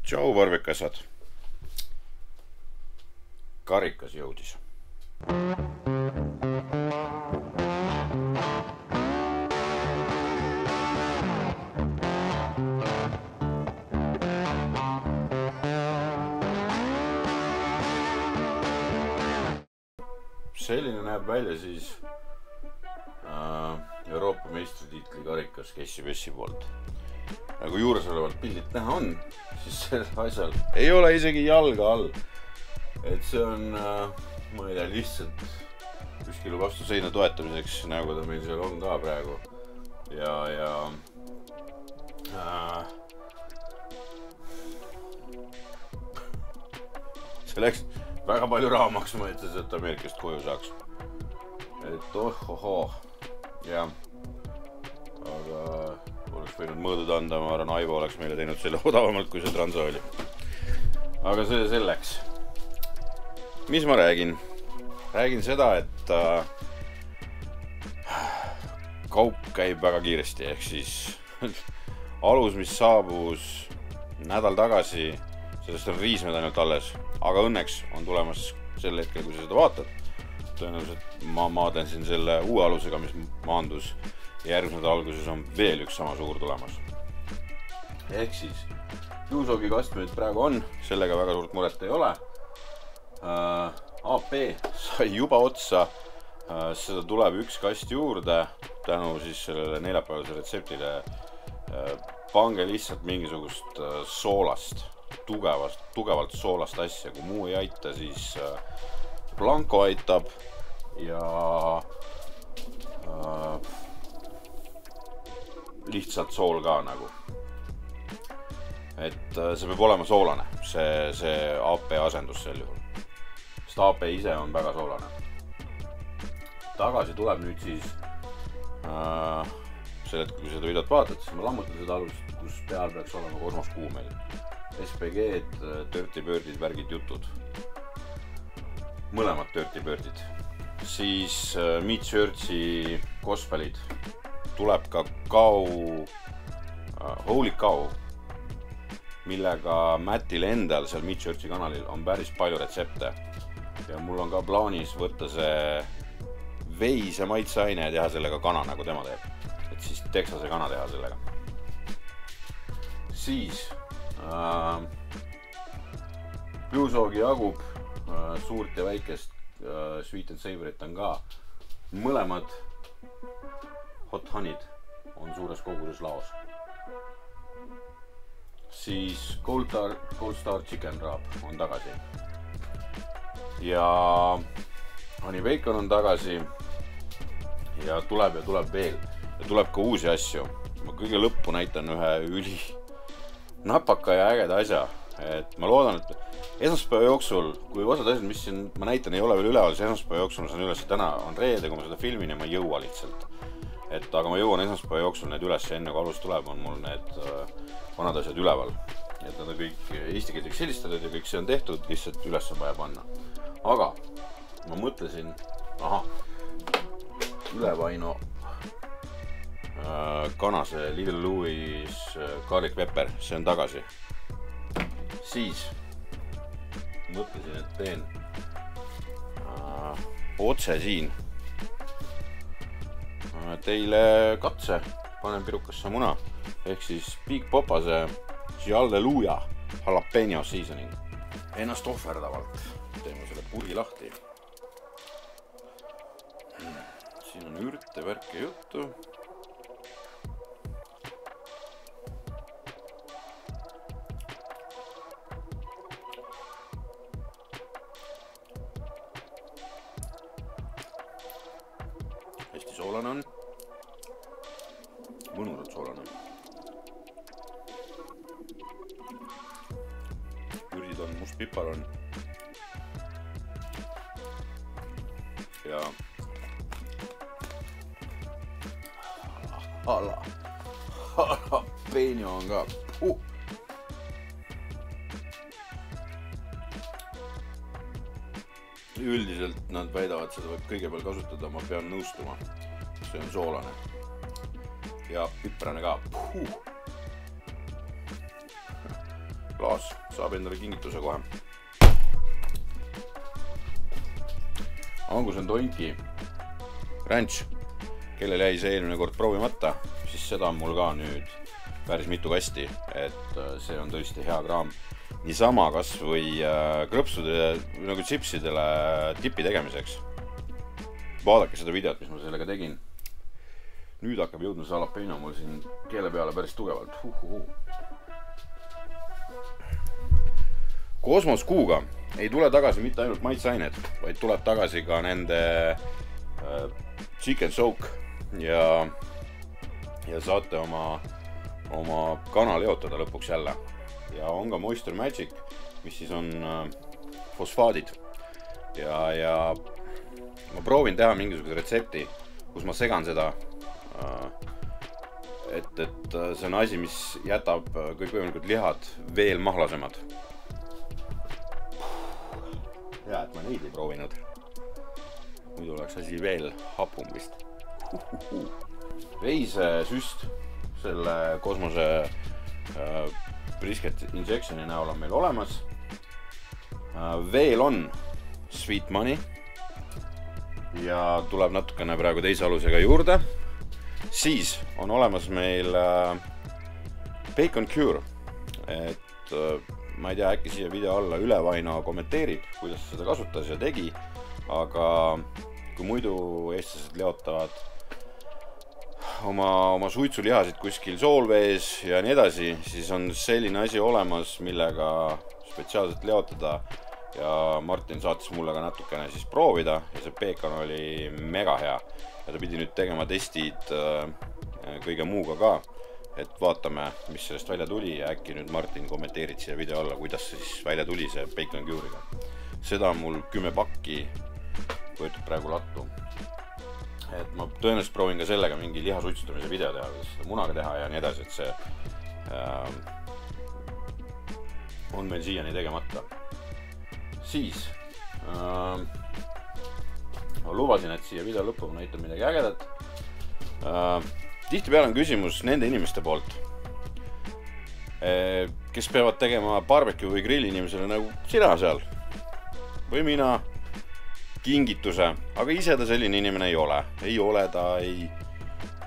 Tšau, varvikasad! Karikas jõudis. Selline näeb välja siis Euroopa meistritiitli karikas Kessi poolt. Nagu juures olevalt pildilt näha on, siis sellel asjal ei ole isegi jalga all. Et see on, ma ei tea, lihtsalt kuskil vastu seina toetamiseks, nagu ta meil seal on ka praegu. See läks väga palju raha maksma, et sealt Ameerikast koju saaks. Et ohohoo, jah. Aga oleks võinud mõõdud anda, ma arvan, Aivo oleks meile teinud selle odavamalt, kui see Transa oli. Aga see selleks. Mis ma räägin? Räägin seda, et kaup käib väga kiiresti, ehk siis alus, mis saabus nädal tagasi, sellest on riismed ainult alles, aga õnneks on tulemas sel hetkel, kui sa seda vaatad. Tõenäoliselt ma maadlen siin selle uue alusega, mis maandus. Järgmised alguses on veel üks sama suur tulemas. Ehk siis juusoogi kastmeid praegu on, sellega väga suurt muret ei ole. AP sai juba otsa, seda tuleb üks kast juurde tänu siis sellele neljapäevase retseptile. Pange lihtsalt mingisugust soolast, tugevalt soolast asja, kui muu ei aita, siis Blanco aitab ja lihtsalt sool ka nagu. Et see peab olema soolane, see AP asendus sel juhul. Sest AP ise on väga soolane. Tagasi tuleb nüüd siis sel hetkel, kui seda videot vaatad, siis ma lammutan seda alust, kus peal peaks olema Kosmos Kuumel. SPG-d, Dirty Birdid, värgid, jutud. Mõlemad Dirty Birdid. Siis Meat Churchi Gospelid. Tuleb ka Holy Cow, millega Mattil endal seal Meat Churchi kanalil on päris palju retsepte. Ja mul on ka plaanis võtta see veise maitseaine ja teha sellega kana, nagu tema teeb. Et siis Texase kana teha sellega. Siis juusoogi jagub suurt ja väikest Sweet and Savorit on ka. Mõlemad Hot Honey'd on suures koguses laos. Siis Gold Star Chicken Wrap on tagasi. Ja Honey Bacon on tagasi. Ja tuleb veel. Ja tuleb ka uusi asju. Ma kõige lõppu näitan ühe üli napaka ja ägeda asja. Et ma loodan, et esmaspäeva jooksul, kui osad asjad, mis siin ma näitan, ei ole veel üleval, siis esmaspäeva jooksul ma saan üles. Täna on reede, kui ma seda filmin ja ma ei jõua lihtsalt. Aga ma jõuan esmaspäeva jooksul need üles ja enne kui alus tuleb, on mul need vanad asjad üleval. Et nad on kõik eestikeelseks helistatud ja kõik see on tehtud, lihtsalt üles on vaja panna. Aga ma mõtlesin, Ülevaino kanase Little Louis garlic pepper, see on tagasi. Siis mõtlesin, et teen otse siin teile katse, panen pirukasse muna, ehk siis Big Popase Jalleluja jalapeno seasoning. Ennast ohverdavalt teeme selle puri lahti. Siin on ürte, värke juttu. Hästi soolane on. Mõnusalt soolane. Ürdid on, must pipar on. Ja jalapeno on ka. Üldiselt nad väidavad, seda võib kõigepealt kasutada, ma pean nõustuma. See on soolane. Ja piprane ka. klaas saab endale kingituse kohe. Angus and Oinki Ranch, kellel jäi see eelmine kord proovimata, siis seda on mul ka nüüd päris mitu kasti, et see on tõesti hea kraam. Niisama kas või krõpsude nagu chipsidele tipi tegemiseks. Vaadake seda videot, mis ma sellega tegin. Nüüd hakkab jõudma see jalapeno mul siin keele peale päris tugevalt. Kosmos Kuuga ei tule tagasi mitte ainult maitseained, vaid tuleb tagasi ka nende chicken soak ja saate oma kana leotada lõpuks jälle. Ja on ka Moisture Magic, mis siis on fosfaadid. Ja ma proovin teha mingisuguse retsepti, kus ma segan seda, et see on asi, mis jätab kõikvõimalikud lihad veel mahlasemad. Hea, et ma neid ei proovinud. Muidu oleks asi veel hapum vist. Veisesüst selle Kosmose brisket injectioni näol on meil olemas. Veel on Sweet Money ja tuleb natukene praegu teise alusega juurde. Siis on olemas meil Bacon Cure, et ma ei tea, äkki siia video alla Ülevaino kommenteerib, kuidas seda kasutas ja tegi, aga kui muidu eestlased leotavad oma suitsulihasid kuskil soolvees ja nii edasi, siis on selline asi olemas, millega spetsiaalselt leotada ja Martin saatis mulle ka natukene siis proovida ja see peekon oli mega hea ja ta pidi nüüd tegema testid kõige muuga ka, et vaatame, mis sellest välja tuli ja äkki nüüd Martin kommenteerid siia video alla, kuidas see siis välja tuli see Bacon Cure'iga. Seda on mul 10 pakki võetud praegu lattu. Et ma tõenäoliselt proovin ka sellega mingi lihasuitsutamise video teha, kuidas seda munaga teha ja nii edasi, et see on meil siiani tegemata. Siis ma lubasin, et siia video lõppu ma näitan midagi ägedat. Tihtipeale on küsimus nende inimeste poolt, kes peavad tegema barbecue või grilli inimesele nagu sina seal või mina kingituse, aga ise ta selline inimene ei ole ta, ei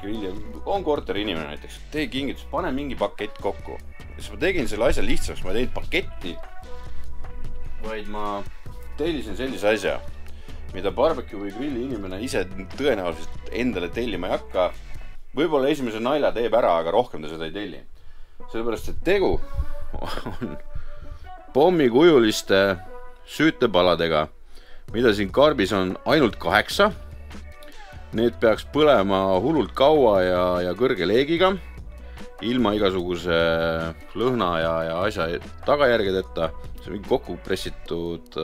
grilli, on korteri inimene näiteks, tee kingitus, pane mingi pakett kokku. Siis ma tegin selle asja lihtsaks, ma ei teinud paketti, vaid ma tellisin sellise asja, mida barbecue või grilli inimene ise tõenäoliselt endale tellima ei hakka. Võib-olla esimese nalja teeb ära, aga rohkem ta seda ei telli. Sellepärast, et tegu on pommikujuliste süütepaladega, mida siin karbis on ainult 8. Need peaks põlema hullult kaua ja kõrge leegiga, ilma igasuguse lõhna ja asja tagajärgedeta. See on mingi kokku pressitud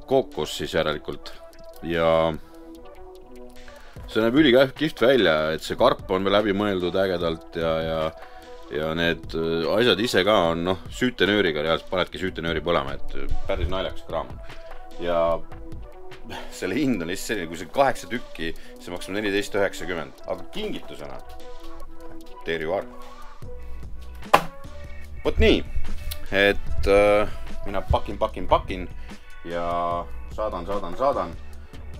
kookos siis järelikult. Ja see näeb ülikihvt välja, et see karp on veel läbi mõeldud ägedalt ja need asjad ise ka on süütenööriga, reaalselt panedki süütenööri põlema, et päris naljakas kraam on. Ja selle hind on lihtsalt selline, kui see 8 tükki, see maksab 14,90, aga kingitusena there you are. Vot nii, et mina pakin ja saadan.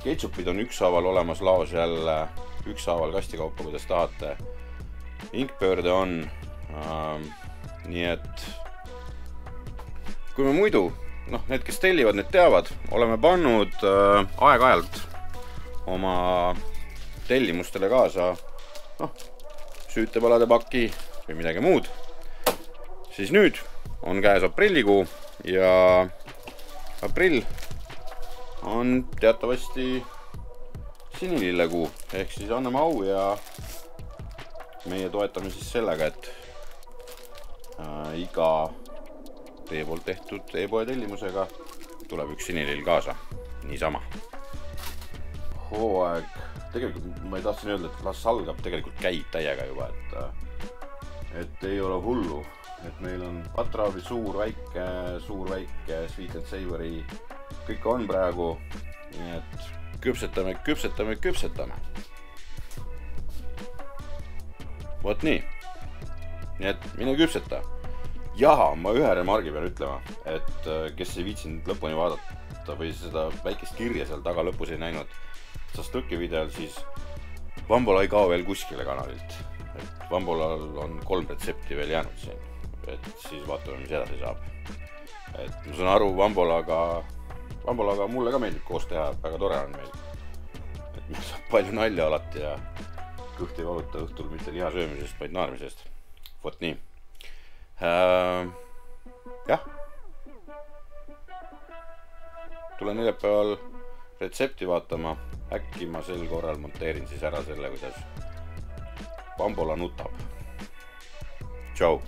Ketšupid on ükshaaval olemas laos jälle, ükshaaval kastikaupa, kuidas tahate. Inkpöörde on, nii et kui me muidu, need, kes tellivad, need teavad, oleme pannud aeg-ajalt oma tellimustele kaasa süütepalade paki või midagi muud, siis nüüd on käes aprillikuu ja aprill on teatavasti sinilillekuu, ehk siis anname au ja meie toetame siis sellega, et iga teie poolt tehtud e-poe tellimusega tuleb üks sinilill kaasa, niisama. Hooaeg, tegelikult ma ei tahtsin öelda, et las algab, tegelikult käib täiega juba, et ei ole hullu, et meil on patraavi suur, väike, sweet and savory, kõik on praegu, nii et küpsetame. Vot nii, et mine küpseta. Jaha, ma ühe remargi pean ütlema, et kes ei viitsinud lõpuni vaadata või seda väikest kirja seal taga lõpus ei näinud Sastõki videol, siis Vambola ei kao veel kuskile kanalilt. Et Vambolal on 3 retsepti veel jäänud siin. Et siis vaatame, mis edasi saab. Et ma saan aru, Vambolaga mulle ka meeldib koos teha, väga tore on meil. Et meil saab palju nalja alati ja kõht ei valuta õhtul mitte liha söömisest, vaid naermisest. Vot nii. Jah. Tulen neljapäeval retsepti vaatama. Äkki ma sel korral monteerin siis ära selle, kuidas Vambola nutab. Tšau!